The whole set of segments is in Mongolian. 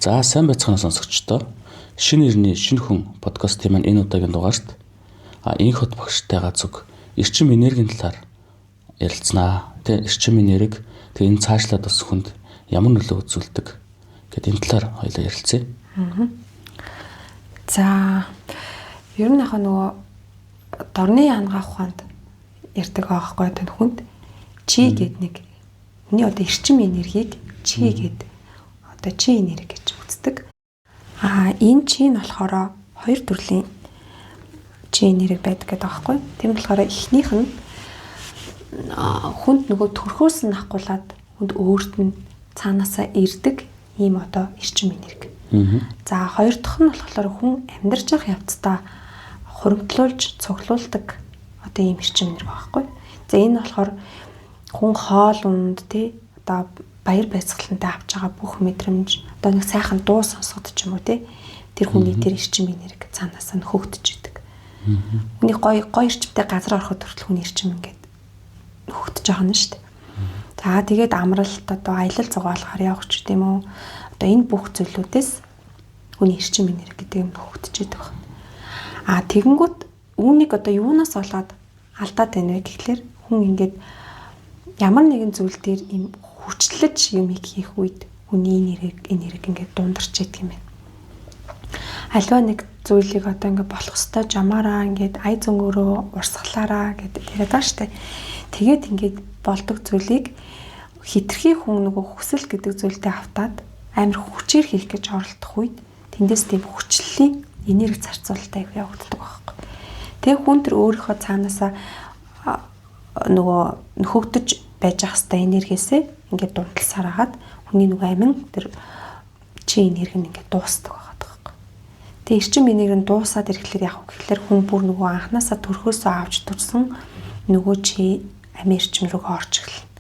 За сайн байцгаана сонсогчдоо. Шинэ ирний шинэ хүн подкастын маань энэ удаагийн дугаарт энх хот багштайгаа зүг эрчим энергийн талаар ярилцсанаа. Тэ эрчим энерги тэг энэ цаашлаад бас хүнд ямар нөлөө үзүүлдэг гэд энэ талаар хоёлаа ярилцъя. За ер нь нөгөө дорны хангаах ухаанд ярьдаг аахгүй тань хүнд чи гэд нэг миний одоо эрчим энергийг чи гэд одоо чи энерги гэж үздэг. Энэ чи нь болохоор хоёр төрлийн чи энерги байдаг гэдэг аахгүй. Тийм болохоор эхнийх нь хүнд нөгөө төрхөөс нь ахгуулаад хүнд өөрт нь цаанаасаа ирдэг ийм одоо эрчим энерги. За хоёр дахь нь болохоор хүн амьдарч явах явцдаа хуримтлуулж цуглуулдаг одоо ийм эрчим энерги байхгүй. За энэ болохоор хүн хоол унд тий одоо баяр баясгалантай авч байгаа бүх мэдрэмж одоо нэг сайхан дуу сонсоход ч юм уу тий тэр хүний тэр эрчим энерги цаанаас нь хөөгдөж идэг. Хүний гоё эрчимтэй газар ороход хүртэл хүний эрчим ингээд хөөгдөж байгаа нь шүү дээ. За тэгээд амралт одоо аялал зугаалгаар явах ч гэдэм үү одоо энэ бүх зүйлүүдээс хүний эрчим энерги гэдэг юм хөөгдөж идэг байна. Тэгэнгүүт үүнийг одоо юунаас олоод алдаад байна вэ гэхлээр хүн ингээд ямар нэгэн зүйл дээр юм хүчлэж юм хийх үед хүний энерги ингээд дундарч идэг юм байна. Альва нэг зүйлийг одоо ингээд болох ёстой жамаараа ингээд ай зөнгөөрөө урсгалаараа гэдэг яриад байгаа штэ. Тэгээд ингээд болдог зүйлийг хитрхи хүн нөгөө хүсэл гэдэг зүйлтэй автаад амар хүчээр хийх гэж оролдох үед тэндээс тийм хүчлэлийн энерги зарцуулалтаа явагддаг байхгүй. Тэгээ хүн тэр өөрийнхөө цаанаасаа нөгөө нөхөгдөж байж ах хэвээр энергиэсээ ингээд дунталсаар хагаад хүний нөгөө амин тэр чи энерги нь ингээд дуустдаг байгаа байхгүй. Тэгээ эрчим энерги нь дуусаад ирэхлээр яг гэхлээр хүн бүр нөгөө анханасаа төрхөөсөө авч турсан нөгөө чи амин эрчим рүү орж эхэлнэ.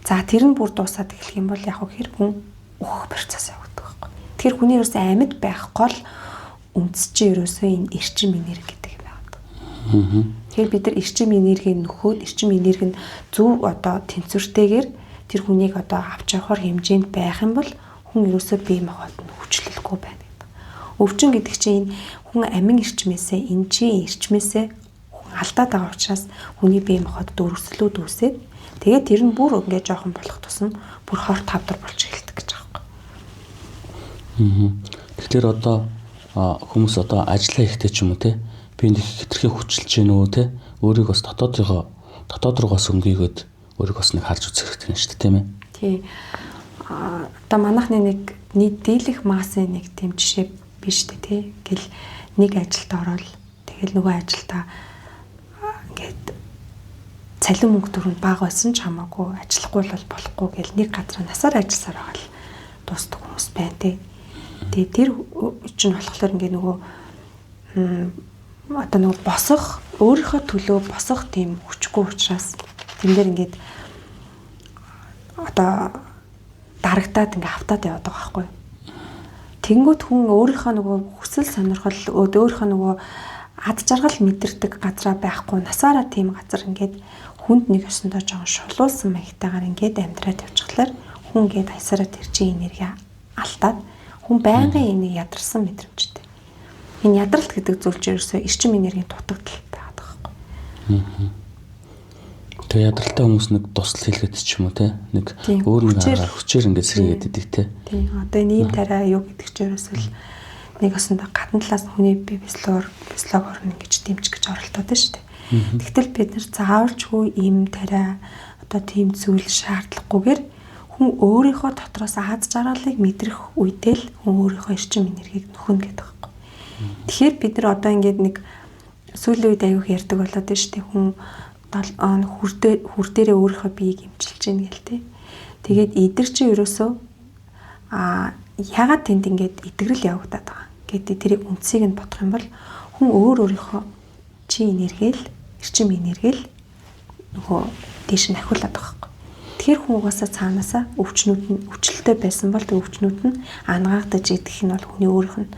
За тэр нь бүр дуусаад эхлэх юм бол яг хэр хүн өөх процесс явагддаг байхгүй. Тэгэхээр хүний ерөөсөө амьд байх гол үндэс чи ерөөсөө энэ эрчим энерги гэдэг юм байна. Тэгэхээр бид нар эрчим энергийг нөхөөд эрчим энерги нь зөв одоо тэнцвэртэйгээр тэр хүнийг одоо авч явахар хэмжээнд байх юм бол хүн ерөөсөө бие махбод нь хүчлэлгүй байна гэдэг. Өвчин гэдэг чинь энэ хүн амин эрчмээсээ энэ чи эрчмээсээ хүн алдаад байгаа учраас хүний бие махбод өрсөлдөөд үсээд тэгээд тэр нь бүр ингээд жоохон болох тусам бүр хорт тавдар болж эхэлдэг гэж байгаа юм. Тэгэхээр одоо хүмүүс одоо ажиллаа ихтэй ч юм уу те би нэг хитрхи хүчилж гэнэ үү те өөрийг бас дотоод руугаас өнгийгээд өөрийг бас нэг харж үзэх хэрэгтэй шүү дээ тийм ээ. Тий. Одоо манайхны нэг нийт дийлэх массын нэг тийм жишээ биш үү те гэл нэг ажилд ороод тэгэл нөгөө ажилдаа ингээд цалин мөнгө төрөнд бага байсан ч хамаагүй ажиллахгүй бол болохгүй гэл нэг газар насаар ажилласаар байгаа л дуустдаг хүмүүс байна те. Тэгээ тэр чинь болохоор ингээ нөгөө одоо нөгөө босох өөрийнхөө төлөө босох тийм хүчгүй учраас тэн дээр ингээд одоо дарагтаад ингээ автаад яваад байгаа байхгүй. Тэнгүүт хүн өөрийнхөө нөгөө хүсэл сонирхол өөрийнхөө нөгөө ад жаргал мэдэрдэг газараа байхгүй насаараа тийм газар ингээд хүнд нэг өсөндөө жоохон шулуулсан маягтайгаар ингээд амьдраад явчихлаар хүн ингээд хаясараа тэр чинь энерги алдаад хүн байнгын энийг ядарсан мэдрэмжтэй. Энэ ядралт гэдэг зүйл чинь ерөөсөө эрчим энергийн дутагдал байгаад байгаа байхгүй. Тэгээ ядралтай хүмүүс нэг тусал хэлгээд ч юм уу те нэг өөр нэг хүчээр ингээд сэргээд идэг те. Тийм. Одоо энэ ийм тарай юу гэдэг чинь ерөөсөө нэг өсөндөө гадна талаас хүний бие физиологоор ингэж дэмжих гэж оролдоод байна шүү дээ. Тэгтэл бид нар заавалжгүй ийм тарай одоо тийм зүйл шаардлагагүйгээр хүн өөрийнхөө дотроос аз жаргалыг мэдрэх үедээ л хүн өөрийнхөө эрчим энергийг нөхөн гэдэг байхгүй. Тэгэхээр бид нар одоо ингээд нэг сүүлийн үед аяух ярьдаг болоод байна шүү дээ. Хүн хүр дээрээ өөрийнхөө биеийг эмчилж гин гэл тээ. Тэгээд эдгэр чи ерөөсөө ягаад тэнд ингээд итгэрэл явагдаад байгаа гэдэг тэрийг үндсийг нь бодох юм бол хүн өөрийнхөө чи энерgiэл эрчим энерgiэл нөгөө дээш нь ахиулаад байгаа байхгүй. Тэгэхээр хүн угаасаа цаанаасаа өвчнүүд нь өвчлөлтэй байсан бол тэр өвчнүүд нь ангаагдаж идэх нь бол хүний өөрийнх нь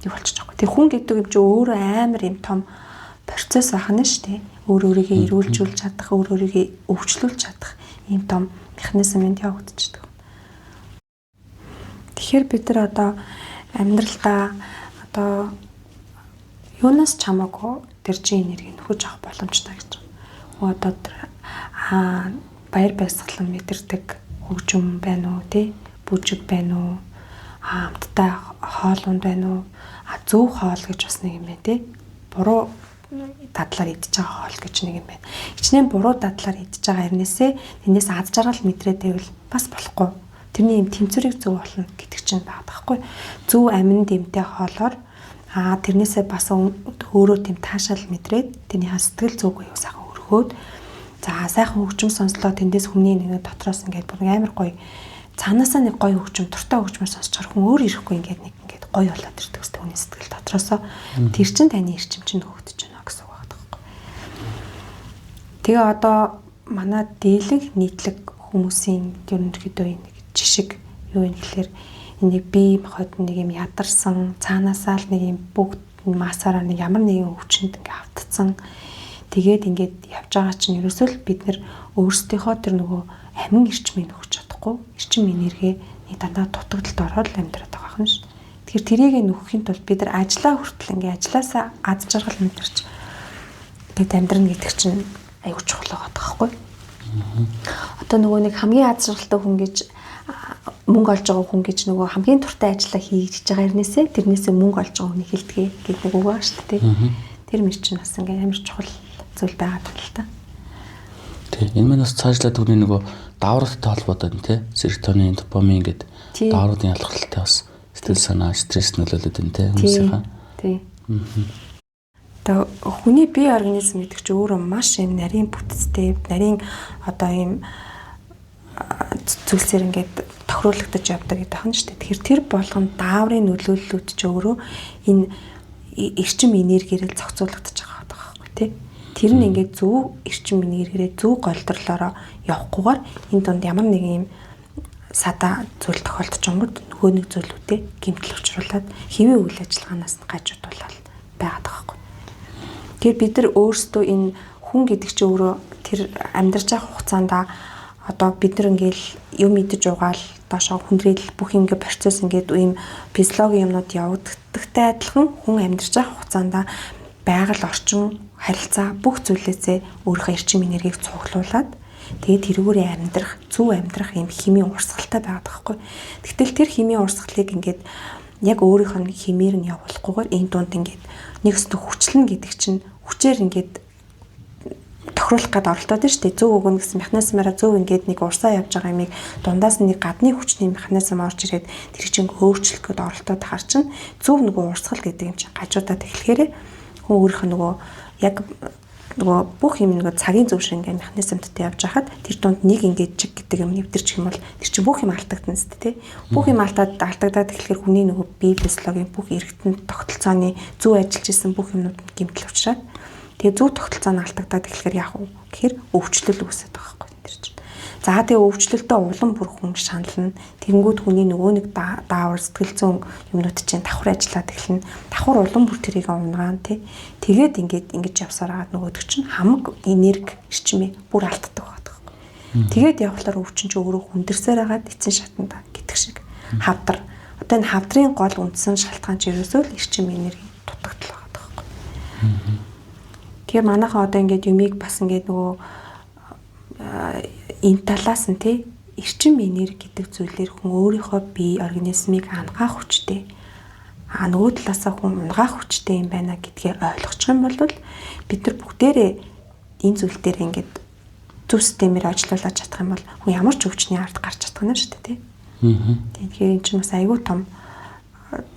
юу болчих жоох. Тэр хүн гэдэг юм чи өөрөө амар юм том процесс ахна шүү дээ. Өөрийгөө эрүүлжүүлж чадах, өөрийгөө өвчлүүлж чадах ийм том механизм энд явагдчихдаг. Тэгэхээр бид нар одоо амьдралдаа одоо юунаас чамаагүй тэр чинь энергийг нөхөж авах боломжтой гэж. Одоо баяр баясгалан мэдэрдэг хөгжим байна уу тий? Бүжиг байна уу? Хамттай хоол унд байна уу? Зөв хоол гэж бас нэг юм байна тий? Буруу дадлаар идж байгаа хоол гэж нэг юм байна. Хичнээн буруу дадлаар идж байгаа хэрнээсээ тэрнээс аз жаргал мэдрээд байвал бас болохгүй. Тэрний юм тэнцвэрийг зөв болно гэдэг чинь байгаа байхгүй. Зөв амин дэмтэй хоолоор тэрнээсээ бас өөрөө тийм таашаал мэдрээд тэрний сэтгэл зүг буюу сайхан өргөөд за сайхан хөгжим сонслоо тэндээс хүний нэг дотроос ингээд бүр амар гоё цаанаасаа нэг гоё хөгжим туртаа хөгжмөр сонсчоор хүн өөр ирэхгүй ингээд гоё болоод ирдэг өстэй хүний сэтгэл дотроосоо тэр чин таны эрчим чинь хөгдөж байна гэсэн үг байна. Тэгээ одоо манай дийлэнх нийтлэг хүмүүсийн ерөнхийдөө нэг жишг юу юм гэхээр энийг бие махбод нэг юм ядарсан цаанаасаа л нэг юм бүгд масаараа нэг ямар нэгэн өвчнөд ингээд автцсан тэгээд ингээд явж байгаа чинь ерөөсөө л бид нэр өөрсдийнхөө тэр нөгөө амин эрчмийг нөхөж чадахгүй эрчим энерги нэг дандаа дутагдалд ороод л амьдраад байгаа юм шүү. Тэгэхээр тэрийг нөхөхийн тулд бид нар ажлаа хүртэл ингээд ажлаасаа аз жаргал мэдэрч тэгээд амьдрна гэдэг чинь аюул чухал байгаа байхгүй. Одоо нөгөө нэг хамгийн аз жаргалтай хүн гэж мөнгө олж байгаа хүн гэж нөгөө хамгийн туртай ажиллаа хийж байгаа хэрнээсээ тэрнээсээ мөнгө олж байгаа хүний хэлтгээ гэдэг нэг үг байгаа шүү дээ. Тэр мэр чинь бас ингээм амар чухал зүйл байгаа л та. Тий. Энэ маань бас цаашлаад хүний нөгөө даавралтай холбоотой юм тий. Серотонин, допамин гэдэг дааврын ялгаралтай бас сэтгэл санаа, стресс нөлөөлөд байна тий хүмүүсийнхаа. Тий. Тэгээ хүний бие организм гэдэг чинь өөрөө маш юм нарийн бүтцтэй, нарийн одоо юм зүйлсээр ингээд тохируулагдаж явдаг гэдэг байна шүү дээ. Тэгэхээр тэр болгонд дааврын нөлөөллүүд ч өөрөө энэ эрчим энергиээр зохицуулагдаж байгаа байхгүй тий. Тэр нь ингээд зөв эрчим энергиэрээ зөв голдрлороо явахгүйгээр энэ донд ямар нэг юм садаа зүйл тохиолдож өнгөд нөгөө нэг зүйлүүдэд гэмтэл учруулад хэвээ үйл ажиллагаанаас нь гажуудуулаад байгаад байгаа байхгүй. Тэгэхээр бид нар өөрсдөө энэ хүн гэдэг чинь өөрөө тэр амьдарч байгаа хугацаанд одоо бид нар ингээл юм идэж угаал доошоо хүндрэл бүх ингээ процесс ингээд ийм физиологийн юмнууд явагддагтай адилхан хүн амьдарч байгаа хугацаанд байгаль орчин харилцаа бүх зүйлээсээ өөрийнхөө эрчим энергийг цуглуулад тэгээд тэрүүгээрээ зөв амьдрах юм химийн урсгалтай байгаад байгаа хгүй. Тэгтэл тэр химийн урсгалыг ингээд яг өөрийнх нь химээр нь явуулахгүйгээр энэ дунд ингээд нэгсд хүчлэн гэдэг чинь хүчээр ингээд тохируулах гээд оролдоод шүү дээ. Зөв өгнө гэсэн механизмаараа зөв ингээд нэг урсаа явж байгаа юмыг дундаас нэг гадны хүчний механизм орж ирээд тэр чинь өөрчлөх гээд оролдоод хар чинь зөв нөгөө урсгал гэдэг юм чинь гажуудаад эхлэхээр хүн өөрийнх нь нөгөө яг нөгөө бүх юм нөгөө цагийн зөв шиг ингээд механизмтай явж хахад тэр дунд нэг ингээд чиг гэдэг юм нэвтэрчих юм бол тэр чинь бүх юм алдагдана шүү дээ. Бүх юм алдагдаад эхлэхээр хүний нөгөө бие физиологийн бүх эргэтэн тогтолцооны зөв ажиллаж исэн бүх юмнууд гэмтэл учраас тэгээ зөв тогтолцоо нь алдагдаад эхлэхээр яах вэ гэхээр өвчлөл үүсэж байгаа байхгүй тэр чинь. За тэгээ өвчлөлтөө улам бүр хүн шанална. Тэнгүүд хүний нөгөө нэг даавар сэтгэл зүйн юмнууд чинь давхар ажиллаад эхэлнэ. Давхар улам бүр тэрийг унгаан тий. Тэгээд ингэж явсаар хагаад нөгөөдөг чинь хамаг энерги эрчмээ бүр алддаг байдаг байхгүй. Тэгээд явхлаар өвчин чинь өөрөө хүндэрсээр хагаад эцсийн шатанд гэдэг шиг хавдар. Одоо энэ хавдрын гол үндсэн шалтгаан чинь ерөөсөө л эрчим энерги дутагдал байгаа байхгүй. Тэгэхээр манайхаа одоо ингээд юмыг бас ингээд нөгөө энэ талаас нь тий эрчим энерги гэдэг зүйлээр хүн өөрийнхөө бие организмыг ангаах хүчтэй нөгөө талаасаа хүн унгаах хүчтэй юм байна гэдгийг ойлгочих юм бол бид нар бүгдээрээ энэ зүйл дээр ингээд зөв системээр ажиллуулж чадах юм бол хүн ямар ч өвчний ард гарч чадах нь шүү дээ тий. Тэгэхээр энэ чинь бас айгүй том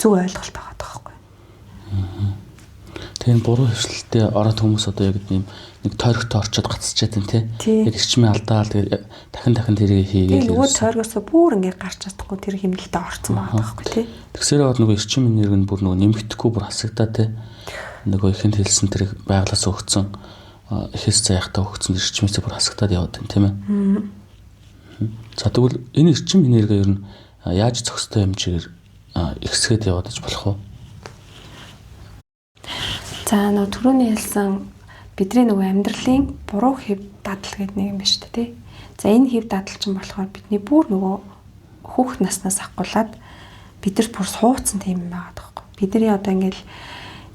зөв ойлголт байгаа байхгүй. Тэгэхээр буруу хвшлэлтэй ороод хүмүүс одоо яг нэг тойрогт орчод гацчихад байна тий. Яг эрчмээ алдаал тэгээд дахин тэрийг хийгээл. Нөгөө тойрогосоо бүр ингээд гарч чадахгүй тэр хэмнэлтэд орцсон байгаа байхгүй тий. Тэгсээр аваад нөгөө эрчим энерги нь бүр нөгөө нэмэгдэхгүй бүр хасагдаа тий. Нөгөө ихэнд хэлсэн тэр байглаас өгцөн ихэс заяхтаа өгцөн эрчмээсээ бүр хасагдаад яваад байна тийм ээ. За тэгвэл энэ эрчим энерги ер нь яаж зохистой хэмжээгээр ихсгээд яваад иж болох вэ? За нөгөө түрүүний хэлсэн бидний нөгөө амьдралын буруу хэв дадал гэдэг нэг юм байна шүү дээ тий. За энэ хэв дадал чинь болохоор бидний бүр нөгөө хүүхэд наснаас ахгуулаад бид нар бүр суудсан тийм юм байгаа тоххой. Бидний одоо ингээл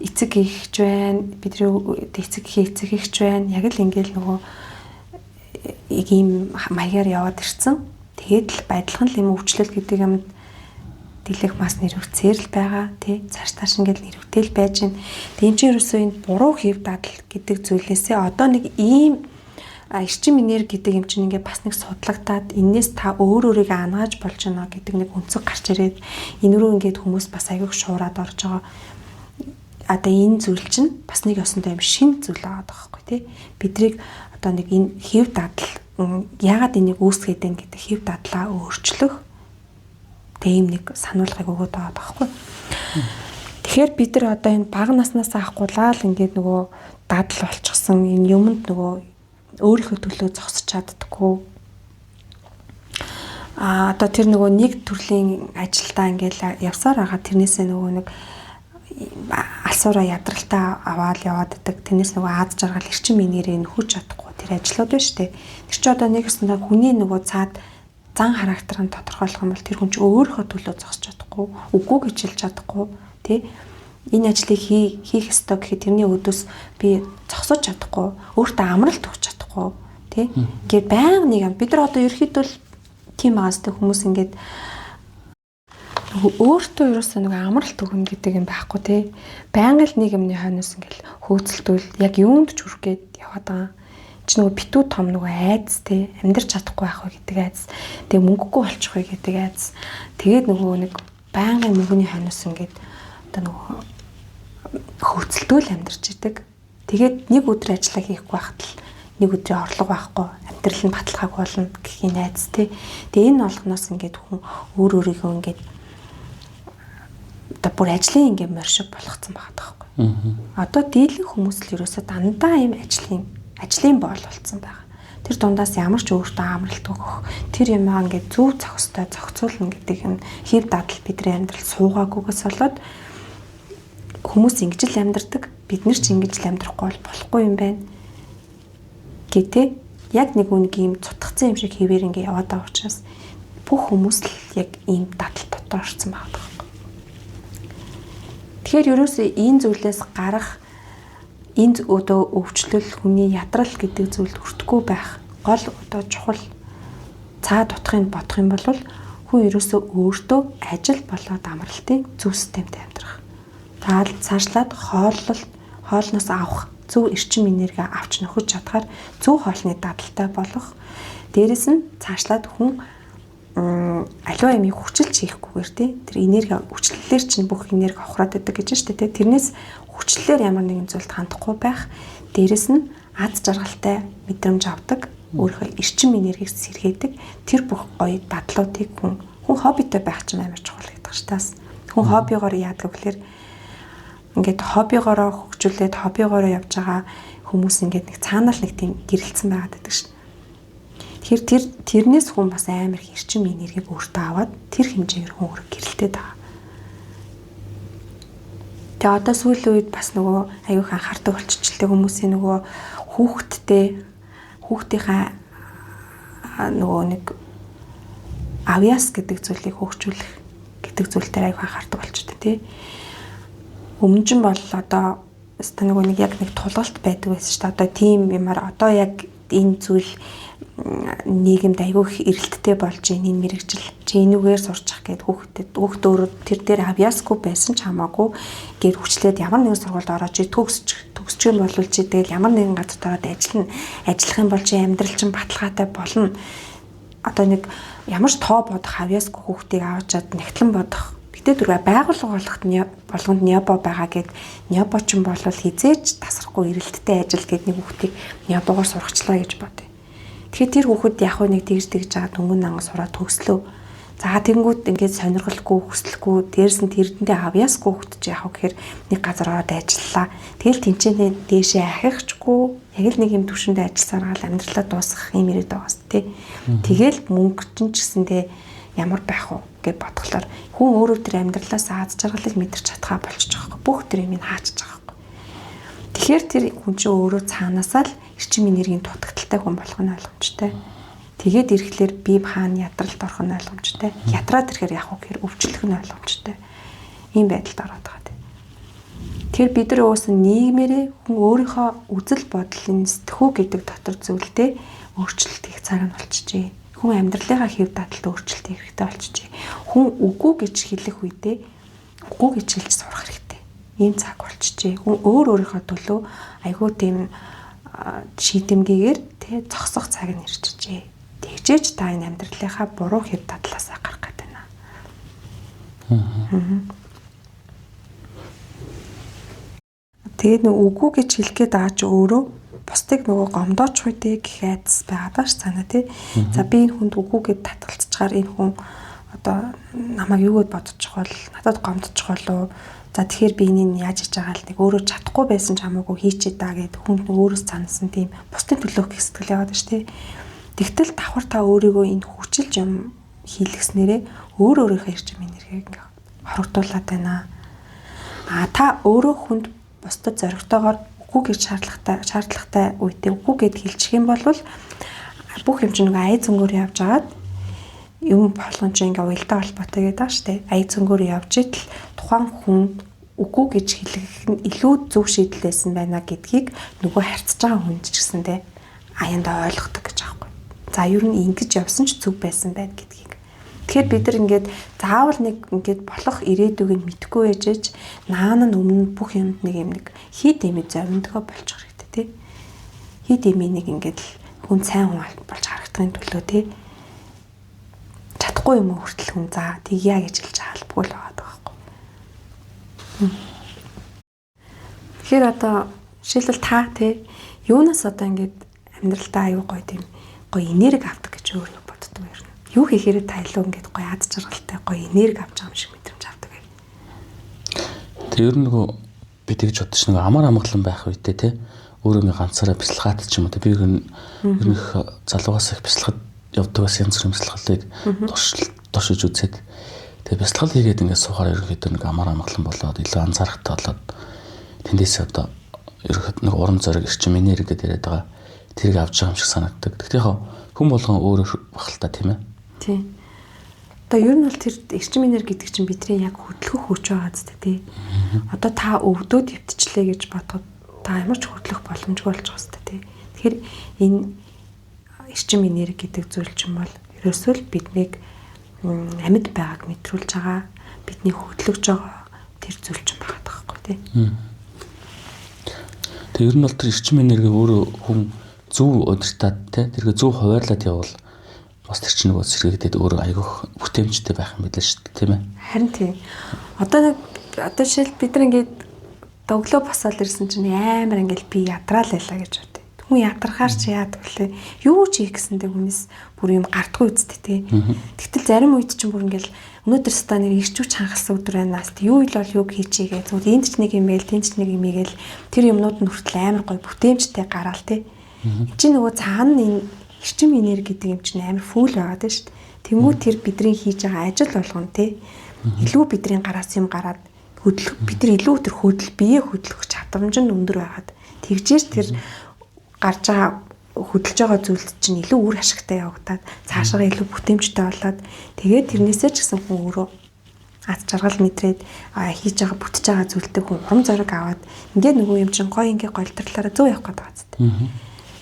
эцэг ихч байна. Бидний эцэг ихч байна. Яг л ингээл нөгөө ийм маягаар яваад ирсэн. Тэгээд л байдлах нь юм өвчлөл гэдэг юмд дэлэх бас нэрвцээр л байгаа тий цааш ингээл нэрвтэл байж гин. Тийм ч ерөөсөө энэ буруу хэв дадал гэдэг зүйлээсээ одоо нэг ийм эрчим энерги гэдэг юм чинь ингээд бас нэг судлагдаад энээс та өөрийгөө ангааж болж байна гэдэг нэг өнцөг гарч ирээд энэ рүү ингээд хүмүүс бас аягүй шуураад орж байгаа. Одоо энэ зүйл чинь бас нэг ёсонтой юм шин зүйл байгаа байхгүй тий. Бидрийг одоо нэг энэ хэв дадал яагаад энийг үүсгээд байна гэдэг хэв дадлаа өөрчлөх тийм нэг сануулгыг өгөөд байгаа байхгүй. Тэгэхээр бид нар одоо энэ бага наснаас авахгүйлаа л ингээд нөгөө дадал болчихсон энэ юмд нөгөө өөрийнхөө төлөө зогсож чаддаггүй. Одоо тэр нөгөө нэг төрлийн ажилдаа ингээд явсаар байгаа тэрнээсээ нөгөө нэг алсуураа ядралтаа аваад яваад идэг. Тэрнээс нөгөө аз жаргал эрчим энергийг нөхөж чадахгүй тэр ажлууд байна шүү дээ. Тэр чи одоо нэг өснө хүний нөгөө цаад зан характерыг тодорхойлох юм бол тэр хүн чинь өөрийнхөө төлөө зогсож чадахгүй, үгүй гэж хэлж чадахгүй, тий? Энэ ажлыг хийх ёстой гэхэд тэрний өдөөс би зогсож чадахгүй, өөртөө амралт өгч чадахгүй, тий? Ингээд байнга нэг юм. Бид нар одоо ерөөхдөө тийм аастай хүмүүс ингээд өөртөө ерөөсөө нэг амралт өгнө гэдэг юм байхгүй, тий? Байнга л нэг юмны хойноос ингээд хөөцөлтөл яг юунд ч хүрэх гээд яваад байгаа. Чи нөгөө битүү том нөгөө айдас тий амьдрч чадахгүй байх вэ гэдэг айдас. Тэгээ мөнгөгүй болчих вэ гэдэг айдас. Тэгээд нөгөө нэг байнгын мөнгөний хойноос ингээд одоо нөгөө хөөцөлтөөл амьдрч идэг. Тэгээд нэг өдөр ажиллаа хийхгүй байхад л нэг өдрийн орлого байхгүй амьдрал нь баталгааг болно гэхийн айдас тий. Тэгээ энэ олгоноос ингээд хүн өөрийгөө ингээд одоо бүр ажлын ингээд моршиг болгоцсон байгаа таахгүй. Одоо дийлэн хүмүүс л ерөөсөө дандаа ийм ажлын боол болцсон байгаа. Тэр дундаас ямар ч өөртөө амралт өгөх, тэр юмаа ингээд зөв зохистой зохицуулна гэдэг юм хэв дадал бидний амьдрал суугаагүйгээс болоод хүмүүс ингэж л амьдардаг, бид нар ч ингэж л амьдрахгүй болохгүй юм байна. Гэтэ яг нэг үнэг юм цутгацсан юм шиг хэвээр ингээд яваад байгаа учраас бүх хүмүүс л яг ийм дадал дотор орсон байгаа. Тэгэхээр ерөөсөө энэ зүйлээс гарах энд одоо өвчлөл хүний ядрал гэдэг зүйлд хүртэхгүй байх гол одоо чухал цаад утгыг бодох юм бол хүн ерөөсөө өөртөө ажил болоод амралтын зөв системтэй амьдрах. Таал цаашлаад хоолноос авах зөв эрчим энерги авч нөхөж чадхаар зөв хоолны дадалтай болох. Дээрэс нь цаашлаад хүн аливаа юмыг хүчилж хийхгүйгээр тэр энерги хүчлэлээр чинь бүх энерги авахраад байдаг гэж байна шүү дээ. Тэрнээс хүчлэлээр ямар нэгэн зүйлд хандахгүй байх. Дээрэс нь аз жаргалтай мэдрэмж авдаг, өөрийнхөө эрчим энергийг сэргээдэг. Тэр бүх гоё дадлуудыг хүн хоббитой байх чинь амар чухал гэдэг ш таас. Хүн хоббигоор яадаг гэхээр ингээд хоббигоороо хөгжүүлээд хоббигоороо явж байгаа хүмүүс ингээд нэг цаанаа л нэг тийм гэрэлцсэн байгаад байдаг ш. Тэгэхээр тэрнээс хүн бас амар их эрчим энергийг өөртөө аваад тэр хэмжээгээр хүн өөр гэрэлтээд байгаа. Тэгээ одоо сүүлийн үед бас нөгөө аюух анхаардаг болчихлоо хүмүүсийн нөгөө хүүхдийнхаа нөгөө нэг авьяас гэдэг зүйлийг хөгжүүлэх гэдэг зүйлээр аюух анхаардаг болчихлоо тий. Өмнө нь бол одоо нөгөө нэг яг нэг тулгалт байдаг байсан шүү дээ. Одоо тийм юмар одоо яг энэ зүйл нийгэмд аюух эрэлттэй болж энэ мэрэгжил чи энүүгээр сурчих гээд хүүхд өөрөө тэр дээр авьяасгүй байсан ч хамаагүй гээд хүчлээд ямар нэгэн сургуульд ороод чи төгсч юм бол чи тэгэл ямар нэгэн газарт ороод ажиллах юм бол чи амьдрал чинь баталгаатай болно. Одоо нэг ямар ч тоо бодох авьяасгүй хүүхдийг аваад чад нэгтлэн бодох. Гэтэ түрүү байгууллагт болгонд нябо байгаа гэд нябо ч юм бол хизээч тасрахгүй эрэлттэй ажил гэд нэг хүүхдийг нябогоор сургачлаа гэж бодъё. Тэгэхээр тэр хүүхэд яг нэг тэгж жаад өнгөн ангас сураад төгслөө. За тэгэнгүүт ингээд сонирхолгүй хүсэлгүй дээрс нь тэрдэндээ авьяасгүй хүүхэд чи яг гэхээр нэг газар ороод ажиллалаа. Тэгэл тэнцэнэ дээшээ ахихчгүй яг л нэг юм төвшөндөө ажилласаар гал амьдралаа дуусгах юм ирээд байгаа шүү дээ. Тэгэл мөнгө чинь ч гэсэндээ ямар байх вэ гэж бодглохлоор хүн өөрөө тэр амьдралаас аз жаргалыг мэдэрч чадхаа болчих жоохгүй. Бүх тэр юмыг хаачих жоохгүй. Тэгэхээр тэр хүн чинь өөрөө цаанаасаа л эрчим энергийн дутагдaltaй хүн болох нь ойлгомжтой. Тэгээд ирэхлээр бие хаана ядралд орох нь ойлгомжтой. Ядраад ирэхээр яг үгээр өвчлөх нь ойлгомжтой. Ийм байдалд ороод байгаа тийм. Тэгэхээр бид нар уус нийгмээрээ хүн өөрийнхөө үзэл бодлын сэтгхүү гэдэг дотор зүйлдээ өөрчлөлт хийх цаг нь болчихжээ. Хүн амьдралынхаа хэв дадалд өөрчлөлт хийх хэрэгтэй болчихжээ. Хүн үгүй гэж хэлэх үедээ үгүй гэж хэлж сурах хэрэгтэй. Ийм цаг болчихжээ. Хүн өөрийнхөө төлөө айгүй тийм шийдэмгийгээр тий зогсох цаг нь ирчихжээ. Тэгжээч та энэ амьдралынхаа буруу хэв дадлаасаа гарах гэдэг байна. Тэгээд нэг үгүй гэж хэлгээд байгаа чи өөрөө бусдыг нөгөө гомдооч үедээ гэх айдас байгаа даа ш цаана тий. За би энэ хүнд үгүй гэд татгалцчихаар энэ хүн одоо намайг юу гэд бодчих бол надад гомдчих болов. За тэгэхээр би энийг яаж хийж байгаа л нэг өөрөө чадахгүй байсан ч хамаагүй хийчихэд даа гэд хүн өөрөөс цаанасан тийм бусдын төлөөх гэх сэтгэл яваад ш тий. Тэгтэл давхар та өөрийгөө энэ хүчилж юм хийлгэснээрээ өөрийнхөө эрчим энергийг хорогдуулаад байна. Та өөрөө хүнд бусдад зоригтойгоор үгүй гэж шаардлагатай үедээ үгүй гэд хэлчих юм бол бүх юм чинь нэг ая зөнгөөр явж агаад юм болгон чинь ингээ уялдаа холбоотой гэдэг аа штэ. Ая зөнгөөр явж идэл тухайн хүн үгүй гэж хэлэх нь илүү зөв шийдэл байсан байна гэдгийг нөгөө харьцаж байгаа хүнд ч гэсэндээ аяндаа ойлгодог гэж аахгүй. За ер нь ингэж явсан ч зөв байсан байд гэдгийг. Тэгэхээр бид нар ингээд заавал нэг ингээд болох ирээдүг нь мэдхгүй ээжэж наан нь өмнө бүх юмд нэг юм нэг хит имиж зовиндгоо болж хэрэгтэй тий. Хит имийг нэг ингээд хүн сайн хүн болж харагдахын төлөө тий. Чадахгүй юм хүртэл хүн за тэгья гэж хэлж хаалбгүй л байгаа байхгүй. Тэгэхээр одоо жишээлбэл та тий юунаас одоо ингээд амьдралдаа аюу гоё тийм гоё энерги авдаг гэж өөрөө боддог юм. Юу хийхээр та илүү ингээд гоё аз жаргалтай гоё энерги авч байгаа юм шиг мэдрэмж авдаг байв. Тэг ер нь нөгөө би тэгж бодож нөгөө амар амгалан байх үедээ те өөрөө ганцаараа бясалгаад ч юм уу те би ер нь их залуугаас их бясалгад явдаг бас янз бүрийн бясалгалыг туршиж үзээд тэг бясалгал хийгээд ингээд суухаар ерөөхдөө нэг амар амгалан болоод илүү анзаарахтай болоод тэндээс одоо ерөөхдөө нэг урам зориг эрчим энерги гэдэг яриад байгаа тэрийг авч байгаа юм шиг санагддаг. Тэгтээ яг хүн болгон өөр бахалтай тийм ээ. Тийм. Одоо ер нь бол тэр эрчим энерги гэдэг чинь бидний яг хөдөлгөх хүч байгаа зү тий. Одоо та өвдөд өвтчлээ гэж бодоход та ямар ч хөдлөх боломжгүй болж байгаа зү тий. Тэгэхээр энэ эрчим энерги гэдэг зүйл чинь бол ерөөсөө л биднийг амьд байгааг мэдрүүлж байгаа, бидний хөдлөж байгаа тэр зүйл чинь байгаа байхгүй тий. Тэг ер нь бол тэр эрчим энерги өөрөө хүн зөв удирдаад тэргээ зөв хуваарлаад явбал бас тэр чинь нөгөө сэргийгдээд өөрөө айгүйх бүтээмжтэй байх юм билээ шүү дээ тийм ээ. Харин тийм. Одоо жишээл бид нар ингээд өглөө босоод ирсэн чинь амар ингээд би ядраал байлаа гэж бод. Хүн ядрахаар чи яадаг вүлээ. Юу ч хийх гэсэндээ хүмүүс бүр юм гардгүй үсттэй тий. Тэгтэл зарим үед чинь бүр ингээд өнөөдөр ста нэг ирчүүч хангасан өдөр байнаас юу ил бол юг хийчихээ зүгээр энд ч нэг юм байл тэнд ч нэг юм игээл тэр юмнууд нь хүртэл амар гоё бүтээмжтэй гараал тий. Чи нөгөө цаана энэ эрчим энерги гэдэг юм чинь амар фүүл байгаад байна шүү дээ. Тэнгүү тэр бидний хийж байгаа ажил болгоно тий. Илүү бидний гараас юм гараад хөдлөх бид нар илүү тэр бие хөдлөх чадамж нь өндөр байгаад тэгжээс тэр гарч байгаа хөдөлж байгаа зүйлд чинь илүү үр ашигтай явагдаад цаашаа илүү бүтээмжтэй болоод тэгээд тэрнээсээ ч гэсэн хүн өөрөө аз жаргал мэдрээд хийж байгаа бүтэж байгаа зүйлтэй хүн урам зориг аваад ингээд нөгөө юм чинь гоё ингээ голтрлаараа зөв явах гэдэг байгаа зү.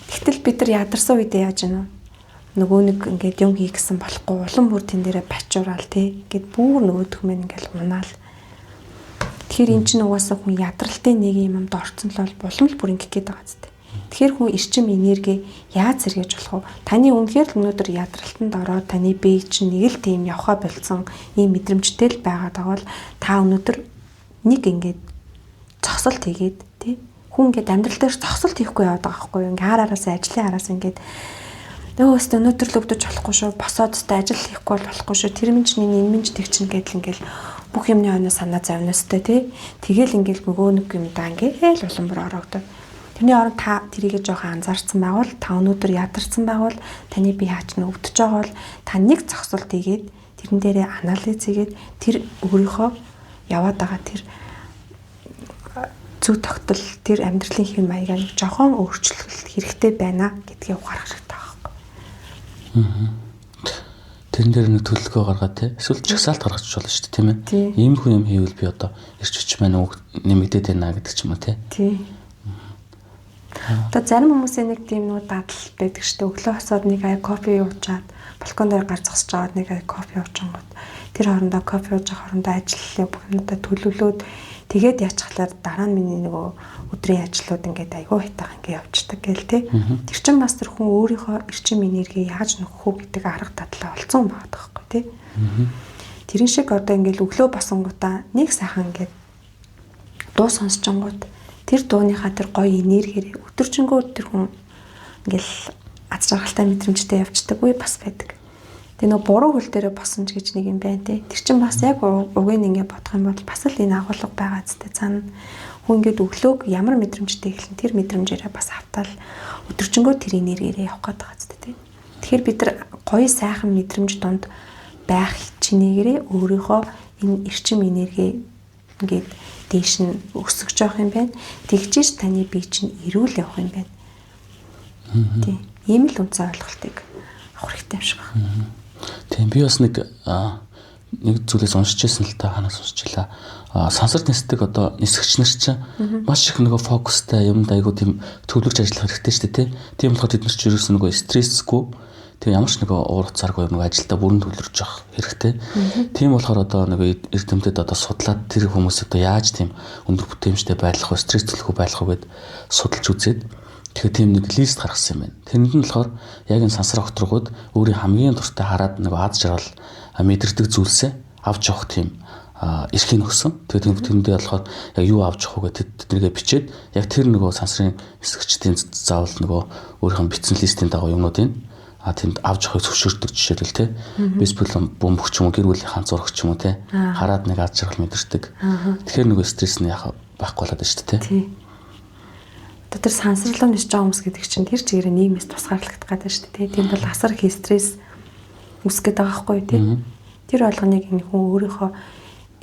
Тэгтэл бид нар ядарсан үедээ яаж яана нөгөө нэг ингээд юм хий гэсэн болохгүй улам бүр тэн дээрээ бачуурал тий ингээд бүр нөгөөх мэн ингээд унаал. Тэгэхээр эн чинь угаасаа хүн ядралтын нэг юмд орцсон л бол булам л бүр ингээд гээд байгаа зү. Тэгэхээр хүн эрчим энерги яаж сэргээж болох вэ? Таны үнэхээр л өнөөдөр ядралтанд ороод таны бие чинь нэг л тийм явхаа болцсон ийм мэдрэмжтэй л байгаад байгаа бол та өнөөдөр нэг ингээд зогсолт хийгээд тий хүн ингээд амьдрал дээр зогсолт хийхгүй яваад байгаа байхгүй юу? Ингээд араас ажлын араас ингээд өөстө өнөөдөр л өвдөж болохгүй шүү. Босоод өстө ажил хийхгүй болохгүй шүү. Тэр минь чинь энэ минь тэгчин гэдэл ингээд бүх юмны өнөө санаа зовностой тий. Тэгэл ингээд нөгөө нэг юм даа ингээд уламбар ороогдоо. Тэрний оронд та тэрийгэ жоохон анзаарсан байгавал та өнөөдөр ядарсан байгавал таны бие хаач нь өвдөж байгаа бол та нэг зогсолт хийгээд тэрэн дээрээ анализ хийгээд тэр өөрийнхөө яваад байгаа тэр зөв тогтол тэр амьдралын хэм маягаар жоохон өөрчлөлт хэрэгтэй байна гэдгийг ухаарах хэрэгтэй байхгүй. Тэрэн дээр нэг төлөлгөө гаргаад те эсвэл чагсаалт гаргаж болно шүү дээ тийм ээ. Иймэрхүү юм хийвэл би одоо ирч хүч маань нэмэгдээд байна гэдэг ч юм уу те. Тий. Одоо зарим хүмүүсийн нэг тийм нүү дадал байдаг шүү дээ. Өглөө хосоод нэг ая кофе уучаад балкон дээр гар зогсож аваад нэг ая кофе уучингууд тэр хоорондоо кофе ууж хоорондоо ажил бүхнүүдээ төлөвлөөд тэгээд яачихлаар дараа нь миний нөгөө өдрийн ажлууд ингээд айгүй хайтаах ингээд явчихдаг гээл те. Тэр чин бас тэр хүн өөрийнхөө эрчим энерги яаж нөхөх үү гэдэг арга тадлаа олцсон байгаа байхгүй те. Тэрэн шиг одоо ингээд өглөө босонгуудаа нэг сайхан ингээд дуу сонсчонгууд тэр дууныхаа тэр гоё энергиэр өдөржингөө тэр хүн ингээл аз жаргалтай мэдрэмжтэй явцдаг үе бас байдаг. Тэгээ нөө буруу хөл дээрээ босон ч гэж нэг юм байна те. Тэр чин бас яг уг нь ингээд бодох юм бол бас л энэ агуулга байгаа зү цаана хүн ингээд өглөөг ямар мэдрэмжтэй эхлэн тэр мэдрэмжээрээ бас автаал өдөржингөө тэр энергиэрээ явах гээд байгаа зү те. Тэгэхээр бид нар гоё сайхан мэдрэмж донд байх чинээгээрээ өөрийнхөө энэ эрчим энерги ингээд дээш нь өсгөж явах юм байна. Тэгжиж таны бие чинь эрүүл явах юм байна. Тийм. Ийм л үнцэн ойлголтыг авах хэрэгтэй юм шиг байна. Тийм би бас нэг зүйлээс уншиж байсан л та ханаас уншчихлаа. Сансар нисдэг одоо нисгч нар чинь маш их нөгөө фокустай юмд айгуу тийм төвлөрч ажиллах хэрэгтэй шүү дээ тийм болохоор тэд нар ч ерөөс нөгөө стрессгүй тийм ямар ч нөгөө уур уцааргүй нөгөө ажилдаа бүрэн төвлөрч явах хэрэгтэй. Тийм болохоор одоо нөгөө эрдэмтэд одоо судлаад тэр хүмүүс одоо яаж тийм өндөр бүтээмжтэй байх вэ, стресслэхгүй байх вэ гэд судалж үзээд тэгэхээр тийм нэг лист гаргасан юм байна. Тэнд нь болохоор яг энэ сансар окторгууд өөрийн хамгийн дуртай хараад нөгөө аз жаргал мэдэрдэг зүйлсээ авч явах тийм эрхийг өгсөн. Тэгээд тэндээ болохоор яг юу авч явах вэ гэд тэднийгээ бичээд яг тэр нөгөө сансрын нисгчдийн заавал нөгөө өөрийнх нь бичсэн листийн дагуу юмнуудыг тэнд авч явахыг зөвшөөрдөг жишээлбэл те бейсбол бөмбөг ч юм уу гэр бүлийнхаа зураг ч юм уу те хараад нэг аз жаргал мэдэрдэг. Тэгэхээр нөгөө стресс нь яхаа байхгүй болоод байна шүү дээ те. Одоо тэр сансарлуу нисж байгаа хүмүүс гэдэг чинь тэр чигээрээ нийгмээс тусгаарлагдах гэдэг шүү дээ. Тийм бол асар их стресс үүсгэж байгаа байхгүй тий. Тэр болгоныг энэ хүн өөрийнхөө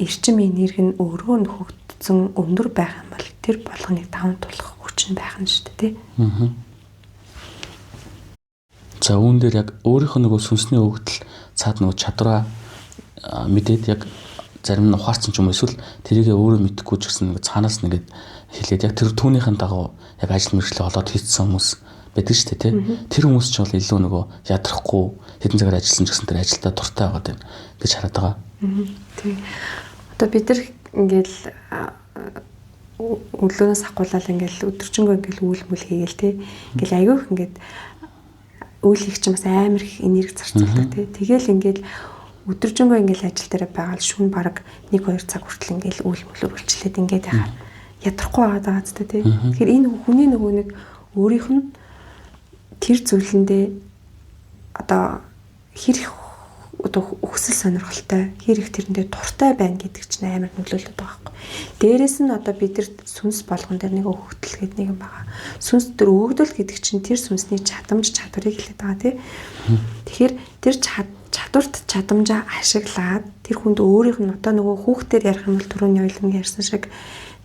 эрчим энерги нь өөрөө нөхөгдсөн өндөр байх юм бол тэр болгоныг даван тулах хүч нь байх нь шүү дээ тий. За үүн дээр яг өөрийнхөө нөгөө сүнсний өгдөл цаад нөгөө чадвараа мэдээд яг зарим нь ухаарсан ч юм уу эсвэл тэрийгээ өөрөө мэдэхгүй ч гэсэн нэг цаанаас нэгэд хэлээд яг тэр түүнийхэн дагуу яг ажил мэргэжлээ олоод хийцсэн хүмүүс байдаг шүү дээ тий. Тэр хүмүүс ч бол илүү нөгөө ядрахгүй хэдэн цагаар ажилласан ч гэсэн тэр ажилдаа дуртай байгаад байна гэж хараад байгаа. Тий. Одоо бид нар ингээл өглөөнөөс ахгуулаад ингээл өдөржингөө ингээл үйл мүл хийгээл тий. Ингээл аягүйх ингээд үйл хийх чинь бас амар их энерги зарцуулдаг тий. Тэгэл ингээл өдөржингөө ингээл ажил дээр байгаа л шүүн бараг 1-2 цаг хүртэл ингээл үйл мүлөөр үлчлээд ингээд яхаа ядрахгүй байгаад байгаа зү тий. Тэгэхээр энэ хүний нөгөө нэг өөрийнх нь тэр зүйлэндээ одоо хэр их одоо өсөл сонирхолтой хэр их тэрэндээ дуртай байна гэдэг чинь амар нөлөөлөд байгаа байхгүй. Дээрээс нь одоо бид нар сүнс болгон дээр нэг өгөгдөл гэдэг нэг юм байгаа. Сүнс төр өгөгдөл гэдэг чинь тэр сүнсний чадамж чадварыг хэлээд байгаа тий. Тэгэхээр тэр чадамжаа ашиглаад тэр хүнд өөрийнх нь одоо нөгөө хүүхдээр ярих юм бол түрүүний ойлголт ярьсан шиг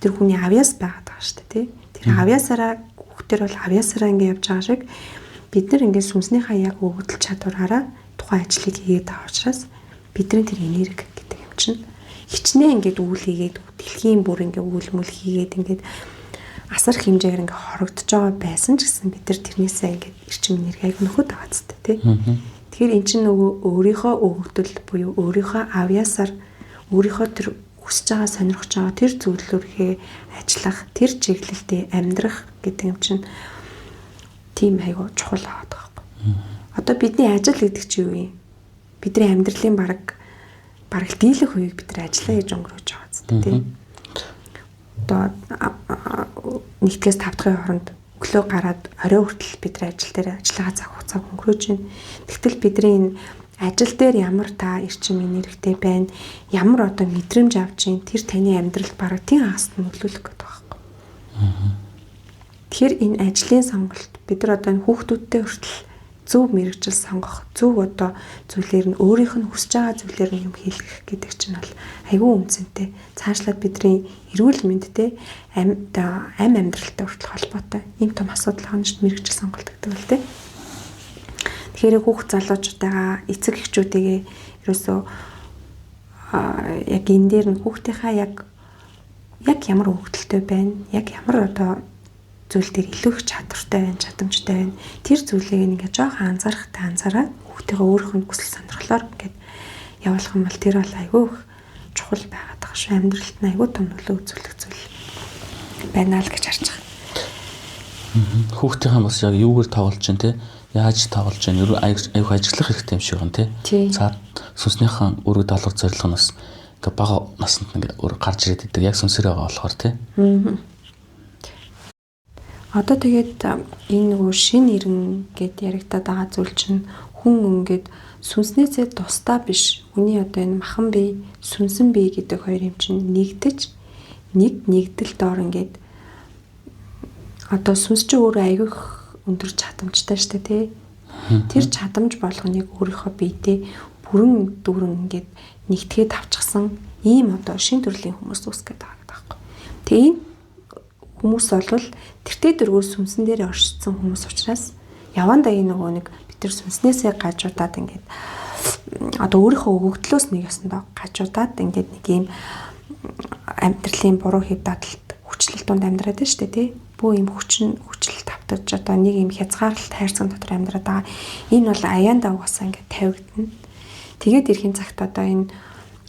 тэр хүний авьяас байгаад байгаа шүү дээ тий. Тэр авьяасаараа хүүхдээр бол авьяасаараа ингэ явж байгаа шиг бид нар ингэ сүнснийхаа яг өгөгдөл чадвараараа тухайн ажлыг хийгээд байгаа учраас бидний тэр энерги гэдэг юм чинь хичнээн ингээд үйл хийгээд дэлхийн бүр ингээд үйл мүл хийгээд ингээд асар их хэмжээгээр ингээд хорогдож байгаа байсан ч гэсэн бид нар тэрнээсээ ингээд эрчим энергийг нөхөд байгаа зү тий. Тэгэхээр эн чинь нөгөө өөрийнхөө өгөгдөл буюу өөрийнхөө авьяасаар өөрийнхөө тэр хүсэж байгаа сонирхож байгаа тэр зүйлүүрээ ажиллах тэр чиглэлдээ амьдрах гэдэг юм чинь тийм айгуу чухал байгаа байхгүй. Одоо бидний ажил гэдэг чинь юу юм? Бидний амьдралын баг дийлэх үеийг бид нар ажиллаа гэж өнгөрөөж байгаа зү тий. Одоо 1-ээс 5 дахь хооронд өглөө гараад орой хүртэл бид нар ажил дээр ажиллагаа цаг хугацаа өнгөрөөж байна. Тэгтэл бидний энэ ажил дээр ямар та эрчим энергитэй байна, ямар одоо мэдрэмж авч ийн тэр таны амьдралд бараг тийм хагасд нөлөөлөх гэдэг байхгүй. Тэгэхээр энэ ажлын сонголт бид нар одоо хүүхдүүдтэй хүртэл зөв мэрэгжил сонгох, зөв одоо зүйлээр нь өөрийнх нь хүсэж байгаа зүйлээр нь юм хийх гэдэг чинь бол айгүй үнцэнтэй. Цаашлаад бидний эрүүл мэндтэй амь амьдралтай хүртэл холбоотой ийм том асуудал хонож мэрэгжил сонголт гэдэг бол тээ. Тэгэхээр хүүхд залуучуудаа эцэг эхчүүдээ ерөөсөө яг энэ дээр нь хүүхдийнхаа яг ямар хөвгөлтэй байна, яг ямар одоо зүйл дээр илүү их чадвартай байна, чадамжтай байна. Тэр зүйлийг ингээд жоохон анзаараад хүүхдийнхээ өөрийнх нь хүсэл сонирхлоор ингээд явуулах юм бол тэр бол айгүй их чухал байгаад байгаа шүү. Амьдралд нь айгүй том нөлөө үзүүлэх зүйл байна л гэж харж байгаа. Хүүхдийнхээ бас яг юугаар тоглож чинь те яаж тоглож чинь аюух ажиглах хэрэгтэй юм шиг байна те. Цаад сүнснийхэн өргөд алга зорилго нь бас ингээ бага наснд ингээ гарч ирээд идэг яг сүнсээр байгаа болохоор те. Одоо тэгээд энэ нөгөө шин иргэн гэд яригадаад байгаа зүйл чинь хүн ингээд сүнснээсээ тусдаа биш. Хүний одоо энэ махан бие, сүнсэн бие гэдэг хоёр юм чинь нэгдэж нэгдэл доор ингээд одоо сүнс чинь өөрөө аягүй өндөр чадамжтай шүү дээ тий. Тэр чадамж болгоныг өөрийнхөө биедээ бүрэн дүүрэн ингээд нэгтгээд авчихсан ийм одоо шин төрлийн хүмүүс үүсгээд байгаа гэдэг байхгүй. Тэгээ энэ хүмүүс бол тэртээ дөрвөө сүнсэн дээр оршсон хүмүүс учраас явандаа энэ нөгөө нэг бид нар сүнснээсээ гажуудаад ингээд одоо өөрийнхөө өгөгдлөөс нэг ясандаа гажуудаад ингээд нэг ийм амьдралын буруу хэв дадалт хүчлэл донд амьдраад байна шүү дээ тий. Бүү ийм хүчлэл тавтаж одоо нэг ийм хязгаарлалт хайрцаг дотор амьдраад байгаа. Энэ бол аяандаа угаасаа ингээд тавигдана. Тэгээд ирэхин цагт одоо энэ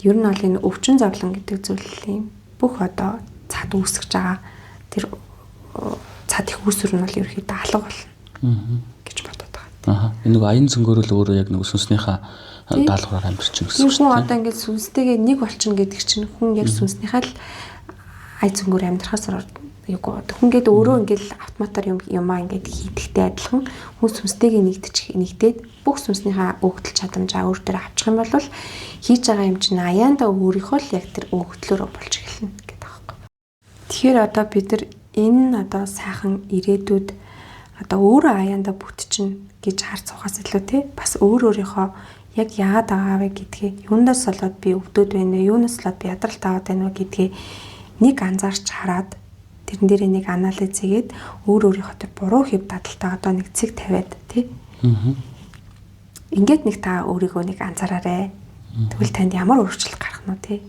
ер нь бол энэ өвчин зовлон гэдэг зүйлийн бүх одоо цад үүсгэж байгаа тэр цад их үүсвэр нь бол ерөөхдөө алга болно гэж бодоод байгаа. Энэ нэг аян зөнгөөрөл өөрөө яг нэг сүнснийхаа даалгавраар амьдэрч байгаа гэсэн үг шүү дээ. Хүн одоо ингээд сүнстэйгээ нэг болчихно гэдэг чинь хүн яг сүнснийхаа л аян зөнгөөр амьдрахаас юугүй хүн ингээд өөрөө ингээд автоматар юмаа ингээд хийдэгтэй адилхан хүн сүнстэйгээ нэгдээд бүх сүнснийхаа өгдөл чадамжаа өөр дээр авчих юм бол хийж байгаа юм чинь аяандаа өөрийнхөө л яг тэр өгдлөөрөө болж эхэлнэ гэдэг байгаа юм. Тэгэхээр одоо бид нар энэ одоо сайхан ирээдүйд одоо өөрөө аяандаа бүтчихнэ гэж харж сухаас илүү те бас өөрийнхөө яг яагаад байгаа вэ гэдгийг юундаас болоод би өвдөд байна вэ, юунаас болоод би ядралт аваад байна вэ гэдгийг нэг анзаарч хараад тэрэн дээр нэг анализ хийгээд өөрийнхөө тэр буруу хэв дадалтаа одоо нэг цэг тавиад тий. Ингээд нэг та өөрийгөө нэг анзаараарэ. Тэгвэл танд ямар өөрчлөлт гарах нь тий.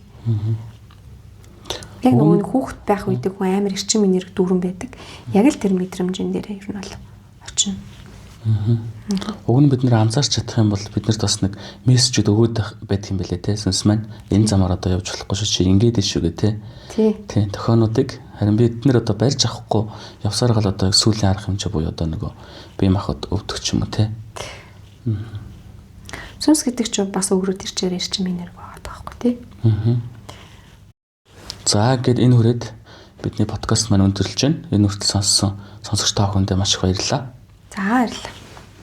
Яг нөгөө хүүхэд байх үед хүн амар эрчим энерги дүүрэн байдаг. Яг л тэр мэдрэмжэн дээр ер нь бол очино. Уг нь бид нэр анзаарч чадах юм бол биднэрт бас нэг мессежүүд өгөөд байдаг юм билээ те. Сүнс маань энэ замаар одоо явж болохгүй шүү чи ингээд шүү гэ те. Тий. Тохионуудыг харин бид нэр одоо барьж авахгүй явсаар гал одоо сүүлийн арга хэмжээ буюу одоо нөгөө бие махбод өвдөх ч юм уу те. Сүнс гэдэг чинь бас өөрөө тэр чигээр эрчим энерги байгаа байхгүй тий. За гээд энэ хүрээд бидний подкаст маань өндөрлж байна. Энэ хүртэл сонссон сонсогч та бүхэндээ маш их баярлалаа. За баярлалаа.